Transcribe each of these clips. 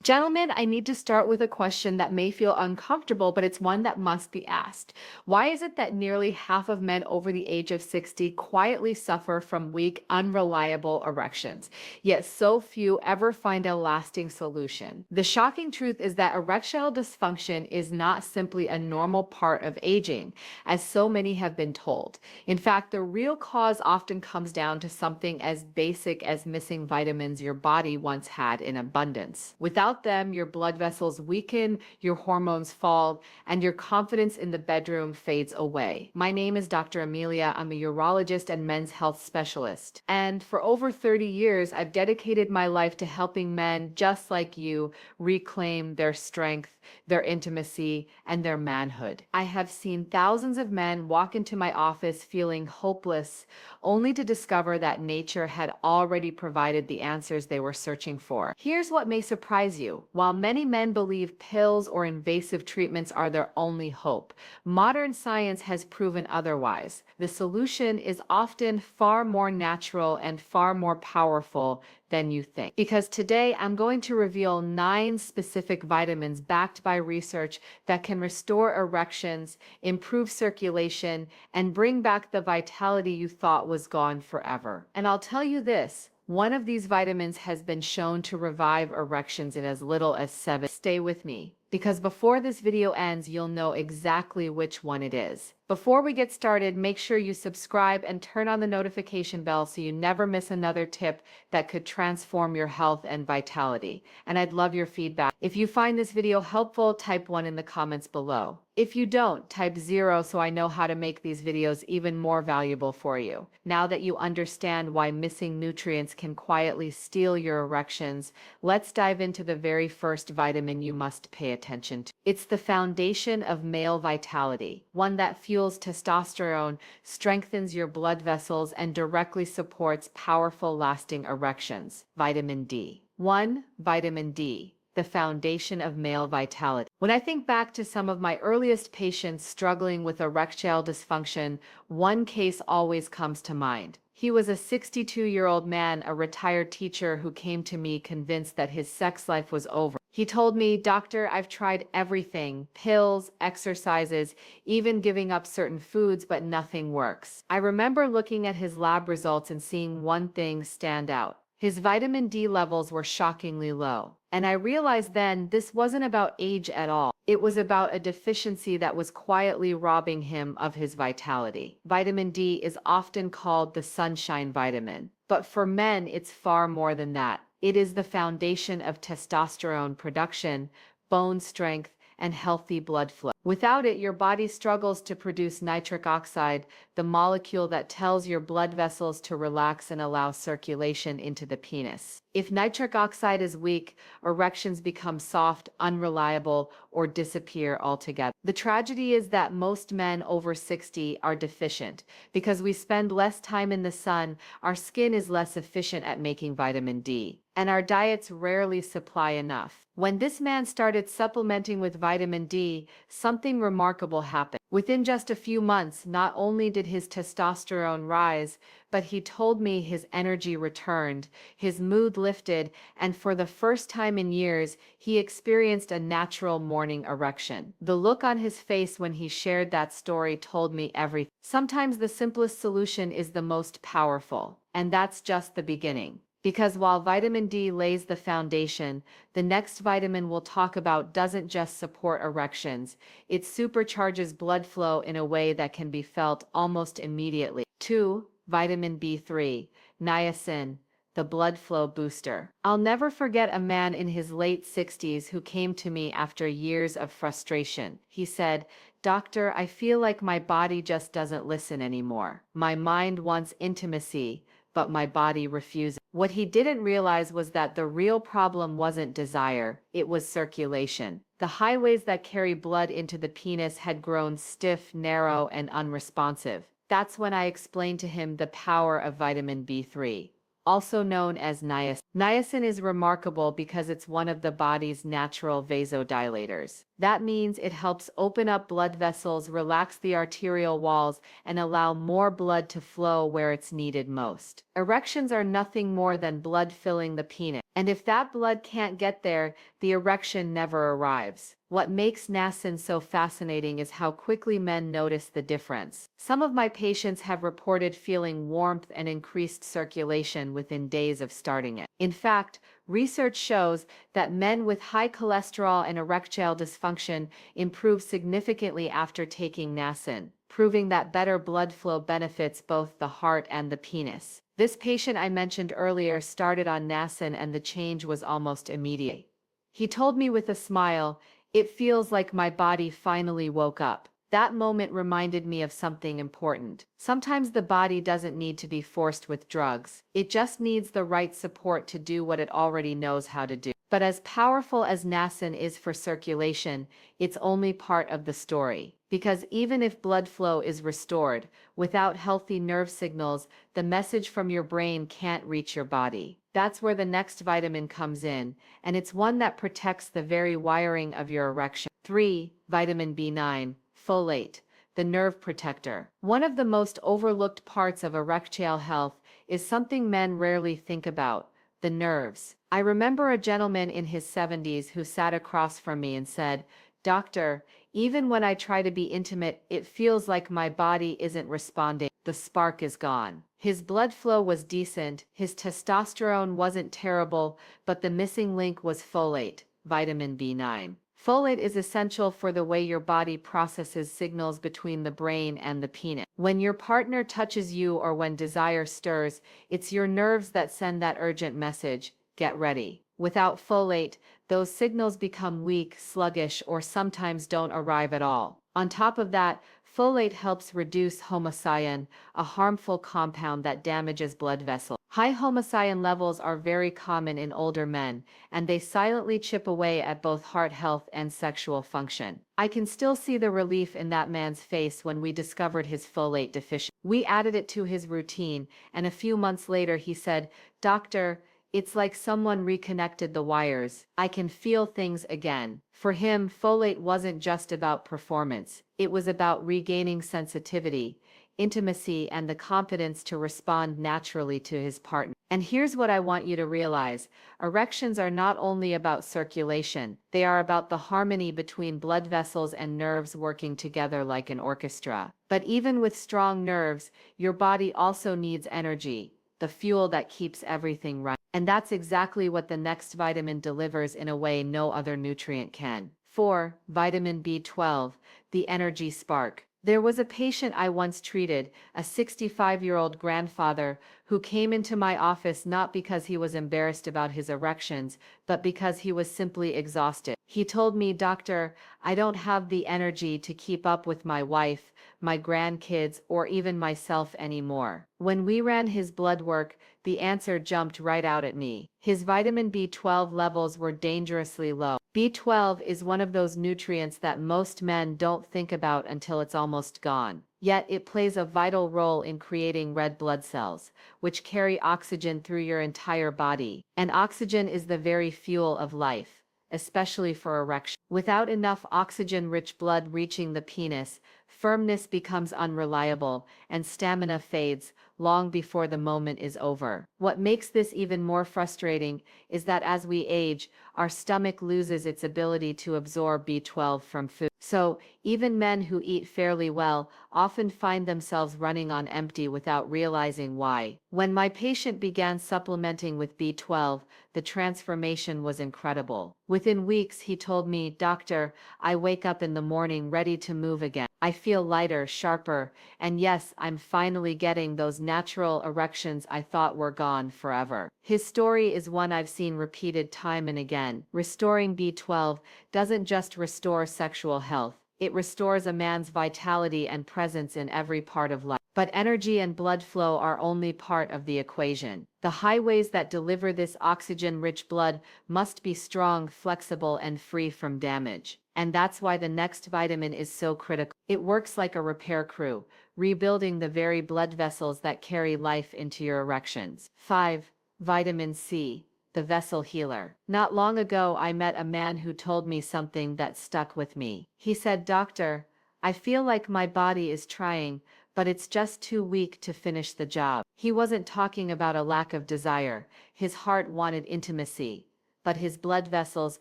Gentlemen, I need to start with a question that may feel uncomfortable, but it's one that must be asked. Why is it that nearly half of men over the age of 60 quietly suffer from weak, unreliable erections, yet so few ever find a lasting solution? The shocking truth is that erectile dysfunction is not simply a normal part of aging, as so many have been told. In fact, the real cause often comes down to something as basic as missing vitamins your body once had in abundance. Without them, your blood vessels weaken, your hormones fall, and your confidence in the bedroom fades away. My name is Dr. Amelia. I'm a urologist and men's health specialist. And for over 30 years, I've dedicated my life to helping men just like you reclaim their strength, their intimacy, and their manhood. I have seen thousands of men walk into my office feeling hopeless, only to discover that nature had already provided the answers they were searching for. Here's what may surprise you. While many men believe pills or invasive treatments are their only hope, modern science has proven otherwise. The solution is often far more natural and far more powerful than you think. Because today I'm going to reveal 9 specific vitamins backed by research that can restore erections, improve circulation, and bring back the vitality you thought was gone forever. And I'll tell you this, one of these vitamins has been shown to revive erections in as little as 7. Stay with me, because before this video ends, you'll know exactly which one it is. Before we get started, make sure you subscribe and turn on the notification bell so you never miss another tip that could transform your health and vitality. And I'd love your feedback. If you find this video helpful, type 1 in the comments below. If you don't, type 0 so I know how to make these videos even more valuable for you. Now that you understand why missing nutrients can quietly steal your erections, let's dive into the very first vitamin you must pay attention to. It's the foundation of male vitality, one that fuels testosterone, strengthens your blood vessels, and directly supports powerful, lasting erections. Vitamin D. 1. Vitamin D, the foundation of male vitality. When I think back to some of my earliest patients struggling with erectile dysfunction, one case always comes to mind. He was a 62-year-old man, a retired teacher who came to me convinced that his sex life was over. He told me, "Doctor, I've tried everything, pills, exercises, even giving up certain foods, but nothing works." I remember looking at his lab results and seeing one thing stand out. His vitamin D levels were shockingly low. And I realized then this wasn't about age at all. It was about a deficiency that was quietly robbing him of his vitality. Vitamin D is often called the sunshine vitamin, but for men it's far more than that. It is the foundation of testosterone production, bone strength, and healthy blood flow. Without it, your body struggles to produce nitric oxide, the molecule that tells your blood vessels to relax and allow circulation into the penis. If nitric oxide is weak, erections become soft, unreliable, or disappear altogether. The tragedy is that most men over 60 are deficient. Because we spend less time in the sun, our skin is less efficient at making vitamin D, and our diets rarely supply enough. When this man started supplementing with vitamin D, something remarkable happened. Within just a few months, not only did his testosterone rise, but he told me his energy returned, his mood lifted, and for the first time in years, he experienced a natural morning erection. The look on his face when he shared that story told me everything. Sometimes the simplest solution is the most powerful, and that's just the beginning. Because while vitamin D lays the foundation, the next vitamin we'll talk about doesn't just support erections, it supercharges blood flow in a way that can be felt almost immediately. 2. Vitamin B3, niacin, the blood flow booster. I'll never forget a man in his late 60s who came to me after years of frustration. He said, "Doctor, I feel like my body just doesn't listen anymore. My mind wants intimacy, but my body refuses." What he didn't realize was that the real problem wasn't desire, it was circulation. The highways that carry blood into the penis had grown stiff, narrow, and unresponsive. That's when I explained to him the power of vitamin B3, also known as niacin. Niacin is remarkable because it's one of the body's natural vasodilators. That means it helps open up blood vessels, relax the arterial walls, and allow more blood to flow where it's needed most. Erections are nothing more than blood filling the penis. And if that blood can't get there, the erection never arrives. What makes Nassin so fascinating is how quickly men notice the difference. Some of my patients have reported feeling warmth and increased circulation within days of starting it. In fact, research shows that men with high cholesterol and erectile dysfunction improve significantly after taking Nassin, proving that better blood flow benefits both the heart and the penis. This patient I mentioned earlier started on Nassin and the change was almost immediate. He told me with a smile, "It feels like my body finally woke up." That moment reminded me of something important. Sometimes the body doesn't need to be forced with drugs. It just needs the right support to do what it already knows how to do. But as powerful as Nassin is for circulation, it's only part of the story. Because even if blood flow is restored, without healthy nerve signals, the message from your brain can't reach your body. That's where the next vitamin comes in, and it's one that protects the very wiring of your erection. 3. Vitamin B9, folate, the nerve protector. One of the most overlooked parts of erectile health is something men rarely think about: the nerves. I remember a gentleman in his 70s who sat across from me and said, "Doctor, even when I try to be intimate, it feels like my body isn't responding. The spark is gone." His blood flow was decent, his testosterone wasn't terrible, but the missing link was folate, vitamin B9. Folate is essential for the way your body processes signals between the brain and the penis. When your partner touches you or when desire stirs, it's your nerves that send that urgent message: get ready. Without folate, those signals become weak, sluggish, or sometimes don't arrive at all. On top of that, folate helps reduce homocyan, a harmful compound that damages blood vessels. High homocyan levels are very common in older men, and they silently chip away at both heart health and sexual function. I can still see the relief in that man's face when we discovered his folate deficiency. We added it to his routine, and a few months later he said, "Doctor, it's like someone reconnected the wires. I can feel things again." For him, folate wasn't just about performance. It was about regaining sensitivity, intimacy, and the confidence to respond naturally to his partner. And here's what I want you to realize: erections are not only about circulation, they are about the harmony between blood vessels and nerves working together like an orchestra. But even with strong nerves, your body also needs energy, the fuel that keeps everything running. And that's exactly what the next vitamin delivers in a way no other nutrient can. 4. Vitamin B12, the energy spark. There was a patient I once treated, a 65-year-old grandfather, who came into my office not because he was embarrassed about his erections, but because he was simply exhausted. He told me, "Doctor, I don't have the energy to keep up with my wife, my grandkids, or even myself anymore." When we ran his blood work, the answer jumped right out at me. His vitamin B12 levels were dangerously low. B12 is one of those nutrients that most men don't think about until it's almost gone. Yet it plays a vital role in creating red blood cells, which carry oxygen through your entire body. And oxygen is the very fuel of life, especially for erection. Without enough oxygen-rich blood reaching the penis, firmness becomes unreliable, and stamina fades long before the moment is over. What makes this even more frustrating is that as we age, our stomach loses its ability to absorb B12 from food. So, even men who eat fairly well often find themselves running on empty without realizing why. When my patient began supplementing with B12, the transformation was incredible. Within weeks, he told me, "Doctor, I wake up in the morning ready to move again. I feel lighter, sharper, and yes, I'm finally getting those natural erections I thought were gone forever." His story is one I've seen repeated time and again. Restoring B12 doesn't just restore sexual health, it restores a man's vitality and presence in every part of life. But energy and blood flow are only part of the equation. The highways that deliver this oxygen-rich blood must be strong, flexible, and free from damage. And that's why the next vitamin is so critical. It works like a repair crew, rebuilding the very blood vessels that carry life into your erections. 5. Vitamin C, the vessel healer. Not long ago, I met a man who told me something that stuck with me. He said, "Doctor, I feel like my body is trying, but it's just too weak to finish the job. He wasn't talking about a lack of desire. His heart wanted intimacy, but his blood vessels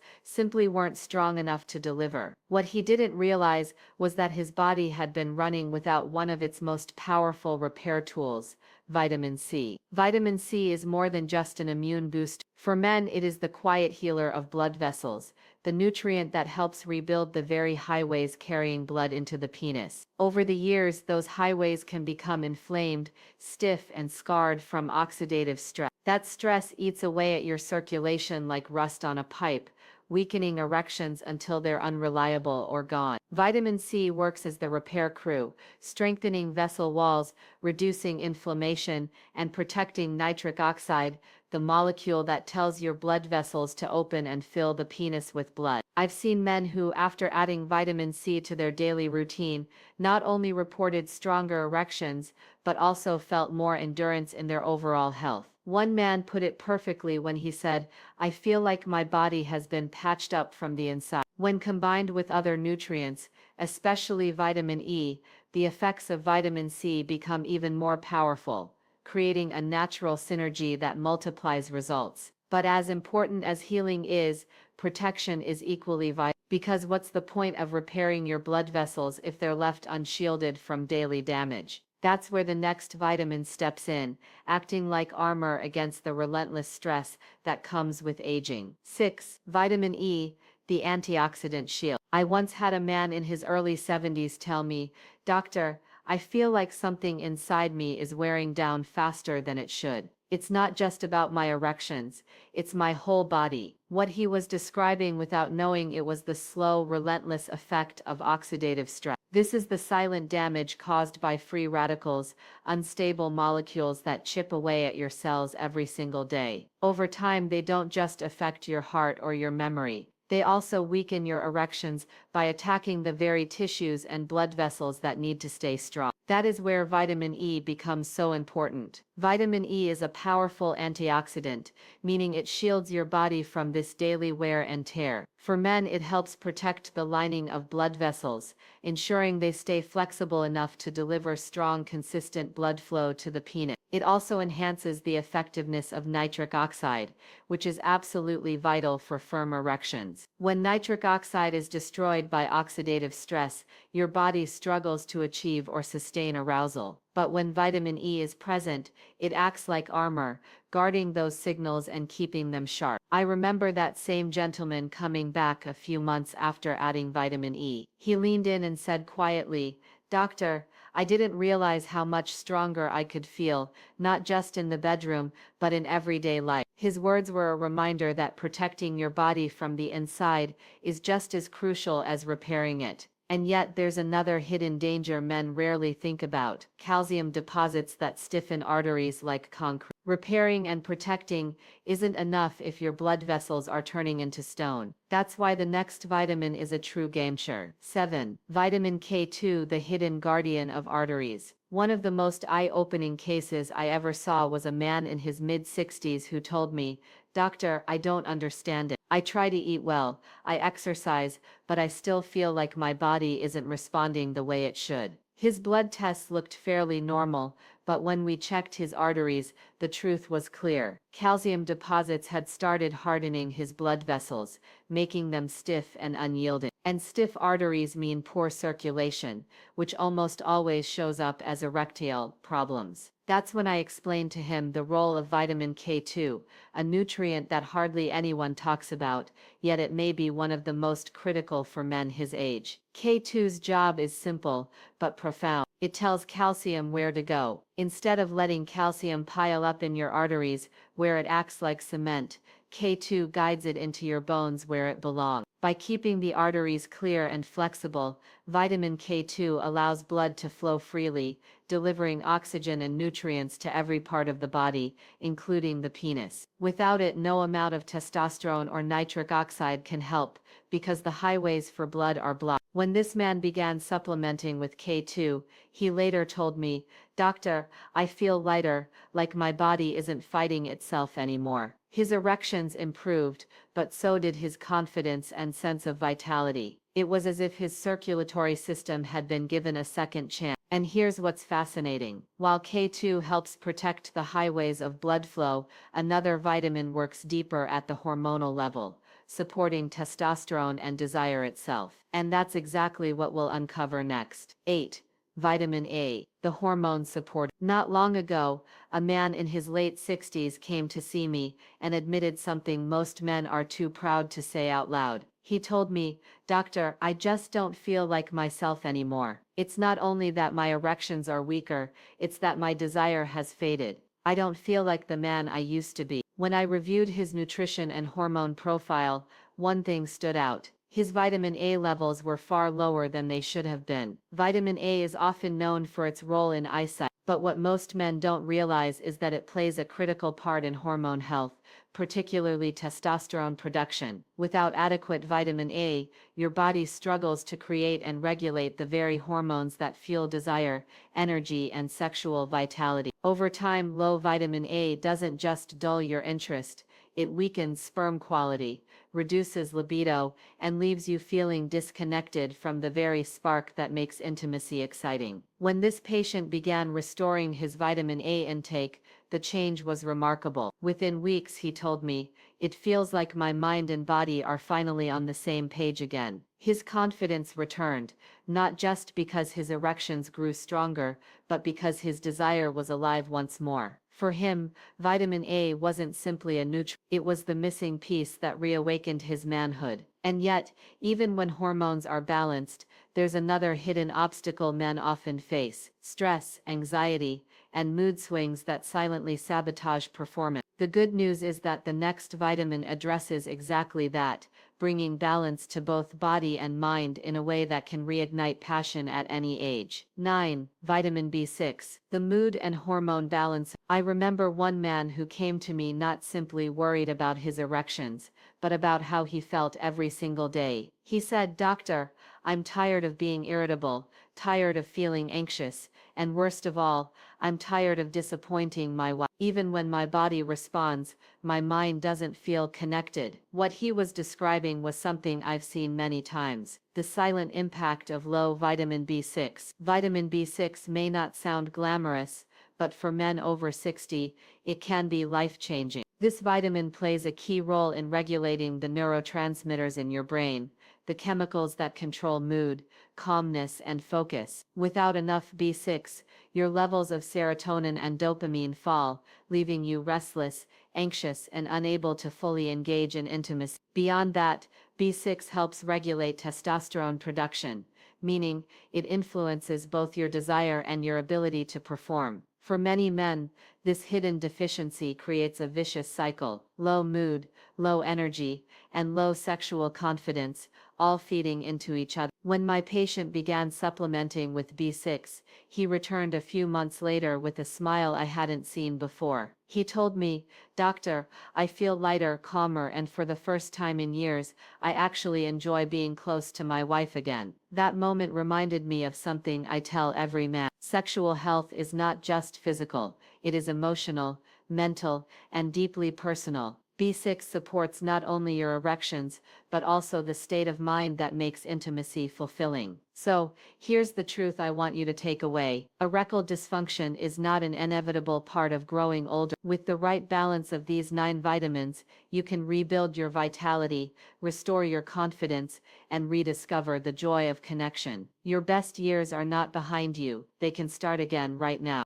simply weren't strong enough to deliver. What he didn't realize was that his body had been running without one of its most powerful repair tools, vitamin C. Vitamin C is more than just an immune booster. For men, it is the quiet healer of blood vessels, the nutrient that helps rebuild the very highways carrying blood into the penis. Over the years, those highways can become inflamed, stiff, and scarred from oxidative stress. That stress eats away at your circulation like rust on a pipe, weakening erections until they're unreliable or gone. Vitamin C works as the repair crew, strengthening vessel walls, reducing inflammation, and protecting nitric oxide, the molecule that tells your blood vessels to open and fill the penis with blood. I've seen men who, after adding vitamin C to their daily routine, not only reported stronger erections, but also felt more endurance in their overall health. One man put it perfectly when he said, "I feel like my body has been patched up from the inside." When combined with other nutrients, especially vitamin E, the effects of vitamin C become even more powerful, creating a natural synergy that multiplies results. But as important as healing is, protection is equally vital. Because what's the point of repairing your blood vessels if they're left unshielded from daily damage? That's where the next vitamin steps in, acting like armor against the relentless stress that comes with aging. 6. Vitamin E, the antioxidant shield. I once had a man in his early 70s tell me, "Doctor, I feel like something inside me is wearing down faster than it should. It's not just about my erections, it's my whole body." What he was describing without knowing it was the slow, relentless effect of oxidative stress. This is the silent damage caused by free radicals, unstable molecules that chip away at your cells every single day. Over time, they don't just affect your heart or your memory. They also weaken your erections by attacking the very tissues and blood vessels that need to stay strong. That is where vitamin E becomes so important. Vitamin E is a powerful antioxidant, meaning it shields your body from this daily wear and tear. For men, it helps protect the lining of blood vessels, ensuring they stay flexible enough to deliver strong, consistent blood flow to the penis. It also enhances the effectiveness of nitric oxide, which is absolutely vital for firm erections. When nitric oxide is destroyed by oxidative stress, your body struggles to achieve or sustain arousal. But when vitamin E is present, it acts like armor, guarding those signals and keeping them sharp. I remember that same gentleman coming back a few months after adding vitamin E. He leaned in and said quietly, "Doctor, I didn't realize how much stronger I could feel, not just in the bedroom, but in everyday life." His words were a reminder that protecting your body from the inside is just as crucial as repairing it. And yet there's another hidden danger men rarely think about: calcium deposits that stiffen arteries like concrete. Repairing and protecting isn't enough if your blood vessels are turning into stone. That's why the next vitamin is a true game changer. 7. Vitamin K2, the hidden guardian of arteries. One of the most eye-opening cases I ever saw was a man in his mid-60s who told me, "Doctor, I don't understand it. I try to eat well, I exercise, but I still feel like my body isn't responding the way it should." His blood tests looked fairly normal, but when we checked his arteries, the truth was clear. Calcium deposits had started hardening his blood vessels, making them stiff and unyielding. And stiff arteries mean poor circulation, which almost always shows up as erectile problems. That's when I explained to him the role of vitamin K2, a nutrient that hardly anyone talks about, yet it may be one of the most critical for men his age. K2's job is simple, but profound. It tells calcium where to go. Instead of letting calcium pile up in your arteries, where it acts like cement, K2 guides it into your bones where it belongs. By keeping the arteries clear and flexible, vitamin K2 allows blood to flow freely, delivering oxygen and nutrients to every part of the body, including the penis. Without it, no amount of testosterone or nitric oxide can help, because the highways for blood are blocked. When this man began supplementing with K2, he later told me, "Doctor, I feel lighter, like my body isn't fighting itself anymore." His erections improved, but so did his confidence and sense of vitality. It was as if his circulatory system had been given a second chance. And here's what's fascinating. While K2 helps protect the highways of blood flow, another vitamin works deeper at the hormonal level, supporting testosterone and desire itself. And that's exactly what we'll uncover next. 8. Vitamin A, the hormone support. Not long ago, a man in his late 60s came to see me and admitted something most men are too proud to say out loud. He told me, "Doctor, I just don't feel like myself anymore. It's not only that my erections are weaker, it's that my desire has faded. I don't feel like the man I used to be." When I reviewed his nutrition and hormone profile, one thing stood out. His vitamin A levels were far lower than they should have been. Vitamin A is often known for its role in eyesight, but what most men don't realize is that it plays a critical part in hormone health, particularly testosterone production. Without adequate vitamin A, your body struggles to create and regulate the very hormones that fuel desire, energy, and sexual vitality. Over time, low vitamin A doesn't just dull your interest, it weakens sperm quality, reduces libido, and leaves you feeling disconnected from the very spark that makes intimacy exciting. When this patient began restoring his vitamin A intake, the change was remarkable. Within weeks, he told me, "It feels like my mind and body are finally on the same page again." His confidence returned, not just because his erections grew stronger, but because his desire was alive once more. For him, vitamin A wasn't simply a nutrient, it was the missing piece that reawakened his manhood. And yet, even when hormones are balanced, there's another hidden obstacle men often face: stress, anxiety, and mood swings that silently sabotage performance. The good news is that the next vitamin addresses exactly that, bringing balance to both body and mind in a way that can reignite passion at any age. 9. Vitamin B6, the mood and hormone balance. I remember one man who came to me not simply worried about his erections, but about how he felt every single day. He said, "Doctor, I'm tired of being irritable, tired of feeling anxious, and worst of all, I'm tired of disappointing my wife. Even when my body responds, my mind doesn't feel connected." What he was describing was something I've seen many times: the silent impact of low vitamin B6. Vitamin B6 may not sound glamorous, but for men over 60, it can be life-changing. This vitamin plays a key role in regulating the neurotransmitters in your brain, the chemicals that control mood, calmness, and focus. Without enough B6, your levels of serotonin and dopamine fall, leaving you restless, anxious, and unable to fully engage in intimacy. Beyond that, B6 helps regulate testosterone production, meaning it influences both your desire and your ability to perform. For many men, this hidden deficiency creates a vicious cycle: low mood, low energy, and low sexual confidence, all feeding into each other. When my patient began supplementing with B6, he returned a few months later with a smile I hadn't seen before. He told me, "Doctor, I feel lighter, calmer, and for the first time in years, I actually enjoy being close to my wife again." That moment reminded me of something I tell every man: sexual health is not just physical, it is emotional, mental, and deeply personal. B6 supports not only your erections, but also the state of mind that makes intimacy fulfilling. So, here's the truth I want you to take away: erectile dysfunction is not an inevitable part of growing older. With the right balance of these 9 vitamins, you can rebuild your vitality, restore your confidence, and rediscover the joy of connection. Your best years are not behind you, they can start again right now.